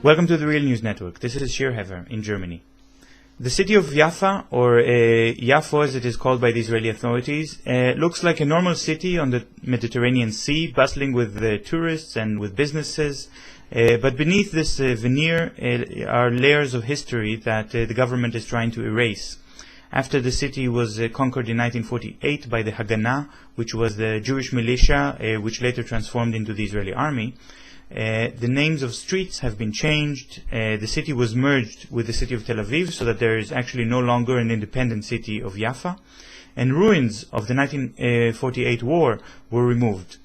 Welcome to the Real News Network. This is Shirhever in Germany. The city of Jaffa, or Yafo as it is called by the Israeli authorities, looks like a normal city on the Mediterranean Sea, bustling with tourists and with businesses. But beneath this veneer are layers of history that the government is trying to erase. After the city was conquered in 1948 by the Haganah, which was the Jewish militia, which later transformed into the Israeli army, the names of streets have been changed. The city was merged with the city of Tel Aviv, so that there is actually no longer an independent city of Jaffa. And ruins of the 1948 war were removed.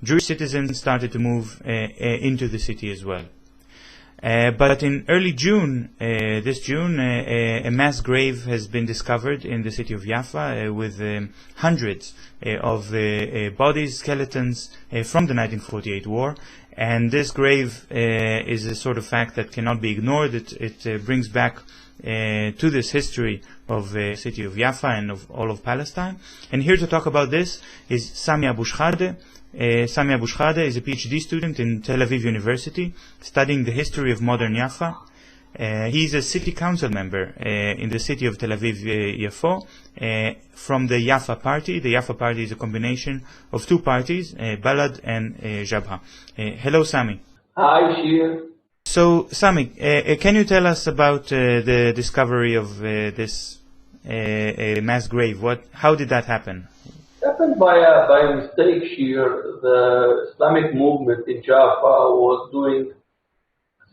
Jewish citizens started to move into the city as well. But in early June, this June, a mass grave has been discovered in the city of Jaffa with hundreds of bodies, skeletons from the 1948 war. And this grave is a sort of fact that cannot be ignored. It brings back to this history of the city of Jaffa and of all of Palestine. And here to talk about this is Sami Abuskhade. Sami Abuskhade is a PhD student in Tel Aviv University, studying the history of modern Jaffa. He's a city council member in the city of Tel Aviv Yafo from the Jaffa party. The Jaffa party is a combination of two parties, Balad and Jabha. Hello, Sami. Hi, Shir. So, Sami, can you tell us about the discovery of this mass grave? How did that happen? Happened by mistake, Shir. The Islamic movement in Jaffa was doing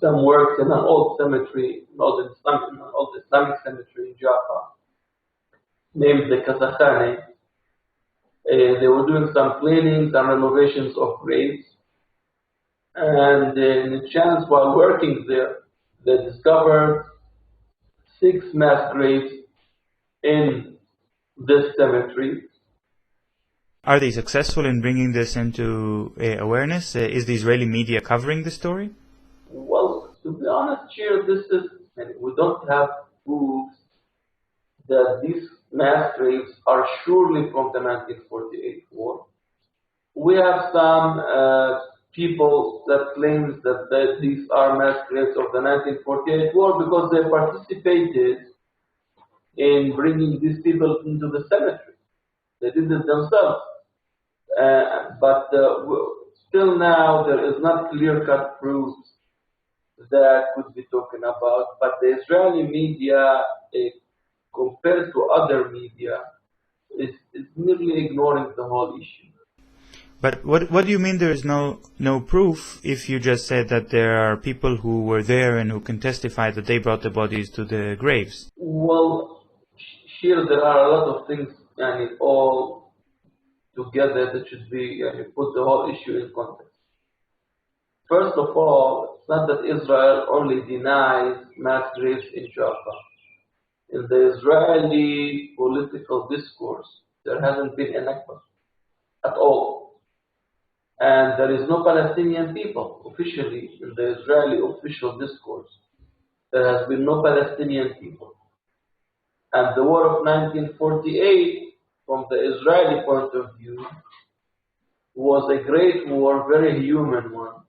some work in an old cemetery, an old Islamic cemetery in Jaffa, named the Kazakhane. They were doing some cleanings and renovations of graves. And in a chance while working there, they discovered 6 mass graves in this cemetery. Are they successful in bringing this into awareness? Is the Israeli media covering the story? Well, to be honest, Chair, we don't have proofs that these mass graves are surely from the 1948 war. We have some people that claims that these are mass graves of the 1948 war because they participated in bringing these people into the cemetery. They did it themselves. But still now there is not clear-cut proofs that could be talking about. But the Israeli media, compared to other media, is merely ignoring the whole issue. But what do you mean there is no proof if you just said that there are people who were there and who can testify that they brought the bodies to the graves? Well, here there are a lot of things all together that should be put the whole issue in context. First of all, it's not that Israel only denies mass graves in Jaffa. In the Israeli political discourse, there hasn't been a Naqba at all. And there is no Palestinian people officially in the Israeli official discourse. There has been no Palestinian people. And the war of 1948, from the Israeli point of view, was a great war, very human one.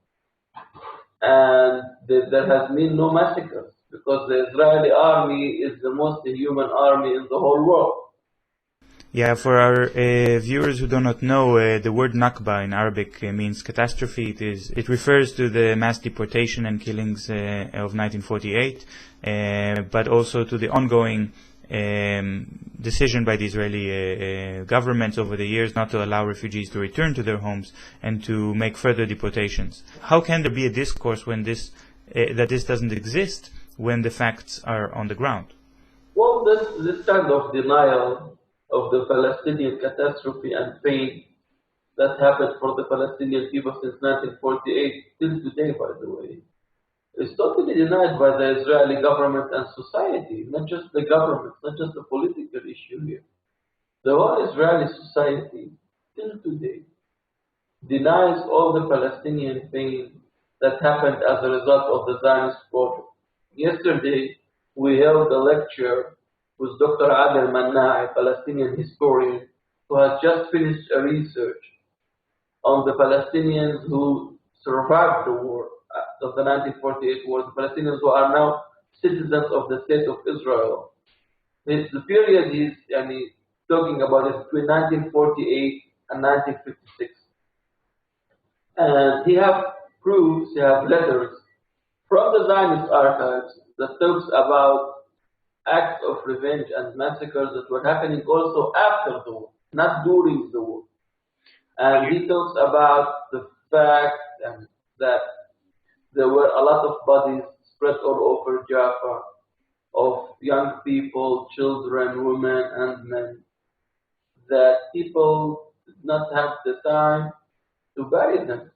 And there has been no massacres because the Israeli army is the most human army in the whole world. Yeah, for our viewers who do not know, the word Naqba in Arabic means catastrophe. It refers to the mass deportation and killings of 1948, but also to the ongoing decision by the Israeli government over the years not to allow refugees to return to their homes and to make further deportations. How can there be a discourse when this doesn't exist when the facts are on the ground? Well, this kind of denial of the Palestinian catastrophe and pain that happened for the Palestinian people since 1948 till today, by the way, is totally denied by the Israeli government and society, not just the government, not just a political issue here. The whole Israeli society, till today, denies all the Palestinian pain that happened as a result of the Zionist project. Yesterday, we held a lecture with Dr. Adel Manna, a Palestinian historian, who has just finished a research on the Palestinians who survived the war of the 1948 war, the Palestinians who are now citizens of the state of Israel. The period he's talking about is between 1948 and 1956. And he have proofs, he have letters from the Zionist archives that talks about acts of revenge and massacres that were happening also after the war, not during the war. And he talks about the fact that there were a lot of bodies spread all over Jaffa of young people, children, women, and men, that people did not have the time to bury them.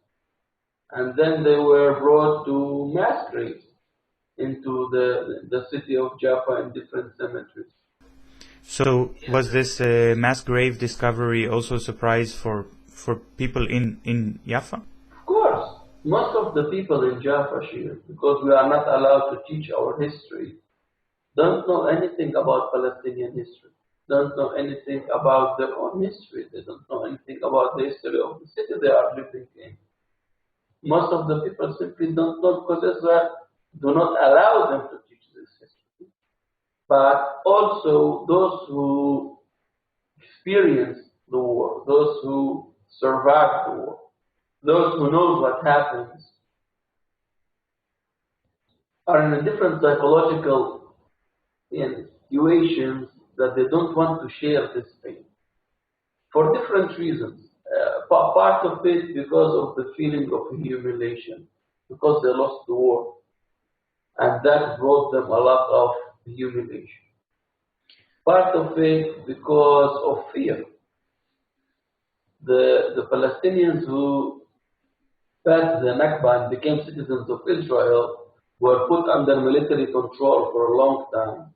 And then they were brought to mass graves into the city of Jaffa in different cemeteries. So was this mass grave discovery also a surprise for people in Jaffa? Of course. Most of the people in Jaffa, because we are not allowed to teach our history, don't know anything about Palestinian history, don't know anything about their own history, they don't know anything about the history of the city they are living in. Most of the people simply don't know because Israel do not allow them to teach this history. But also those who experienced the war, those who survived the war, those who know what happens, are in a different psychological situations that they don't want to share this pain for different reasons. Part of it because of the feeling of humiliation, because they lost the war, and that brought them a lot of humiliation. Part of it because of fear. The Palestinians who passed the Naqba and became citizens of Israel were put under military control for a long time,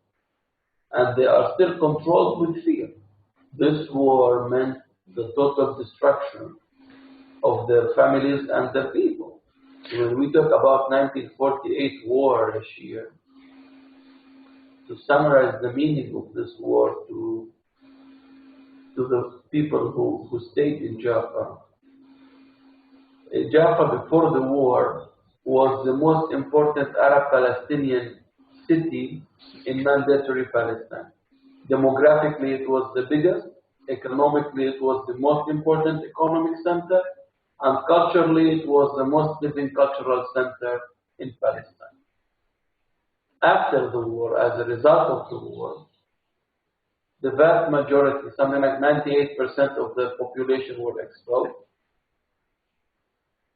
and they are still controlled with fear. This war meant the total destruction of their families and their people. When we talk about 1948 war this year, to summarize the meaning of this war to the people who stayed in Jaffa. Jaffa before the war was the most important Arab-Palestinian city in mandatory Palestine. Demographically, it was the biggest. Economically, it was the most important economic center. And culturally, it was the most living cultural center in Palestine. After the war, as a result of the war, the vast majority, something like 98% of the population were expelled.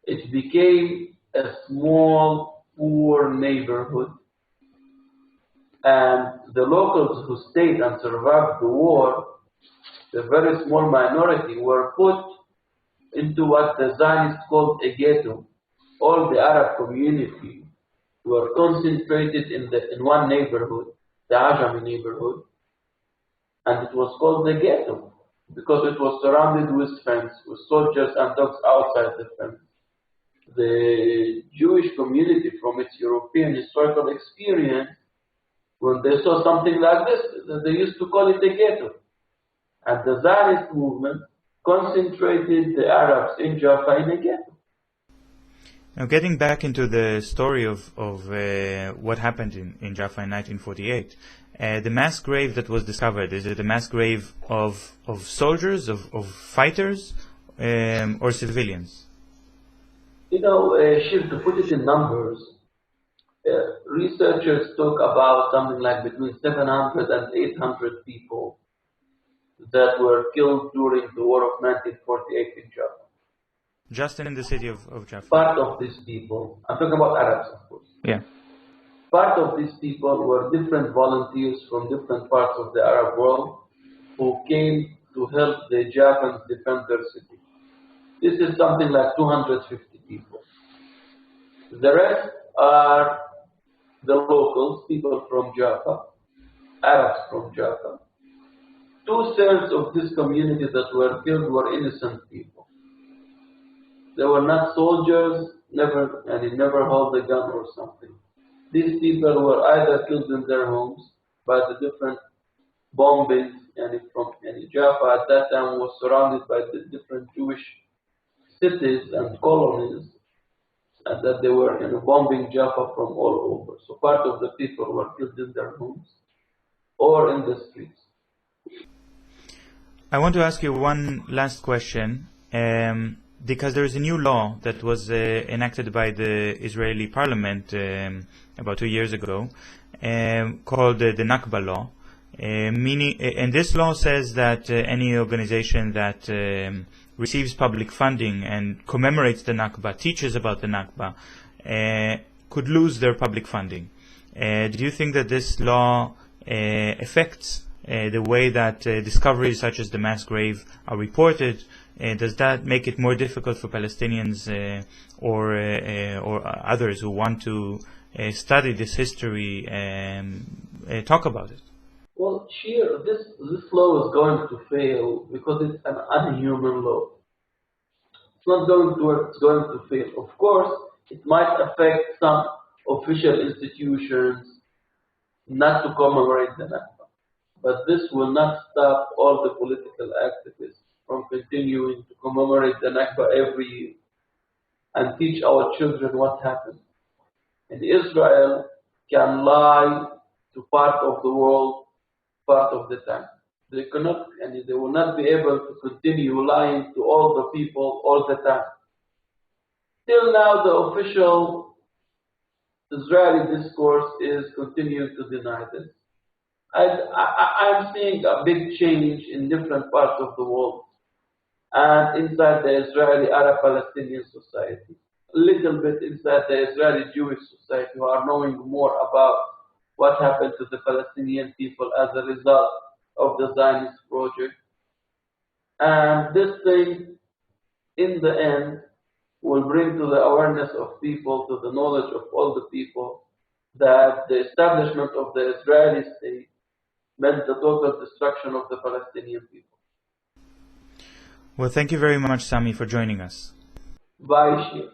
It became a small, poor neighborhood. And the locals who stayed and survived the war, the very small minority, were put into what the Zionists called a ghetto. All the Arab community were concentrated in one neighborhood, the Ajami neighborhood, and it was called the ghetto because it was surrounded with fence, with soldiers and dogs outside the fence. The Jewish community, from its European historical experience, when they saw something like this, they used to call it a ghetto. And the Zionist movement concentrated the Arabs in Jaffa in a ghetto. Now, getting back into the story of what happened in Jaffa in 1948, the mass grave that was discovered, is it a mass grave of soldiers, of fighters, or civilians? Shir, to put it in numbers, researchers talk about something like between 700 and 800 people that were killed during the war of 1948 in Jaffa. Just in the city of Jaffa? Part of these people, I'm talking about Arabs, of course. Yeah. Part of these people were different volunteers from different parts of the Arab world who came to help the Japhans defend their city. This is something like 250 people. The rest are the locals, people from Jaffa, Arabs from Jaffa. 2/3 of this community that were killed were innocent people. They were not soldiers, never held a gun or something. These people were either killed in their homes by the different bombings, from Jaffa at that time was surrounded by the different Jewish cities and colonies. and that they were bombing Jaffa from all over. So part of the people were killed in their homes or in the streets. I want to ask you one last question, because there is a new law that was enacted by the Israeli parliament about 2 years ago, called the Naqba law. And this law says that any organization that receives public funding and commemorates the Naqba, teaches about the Naqba, could lose their public funding. Do you think that this law affects the way that discoveries such as the mass grave are reported? Does that make it more difficult for Palestinians or others who want to study this history talk about it? Well, this law is going to fail because it's an unhuman law. It's not going to work, it's going to fail. Of course, it might affect some official institutions not to commemorate the Naqba. But this will not stop all the political activists from continuing to commemorate the Naqba every year and teach our children what happened. And Israel can lie to part of the world part of the time. They cannot, and they will not be able to continue lying to all the people all the time. Till now, the official Israeli discourse is continuing to deny this. I'm seeing a big change in different parts of the world and inside the Israeli Arab-Palestinian society. A little bit inside the Israeli Jewish society who are knowing more about what happened to the Palestinian people as a result of the Zionist project. And this thing, in the end, will bring to the awareness of people, to the knowledge of all the people, that the establishment of the Israeli state meant the total destruction of the Palestinian people. Well, thank you very much, Sami, for joining us. Bye, Shir.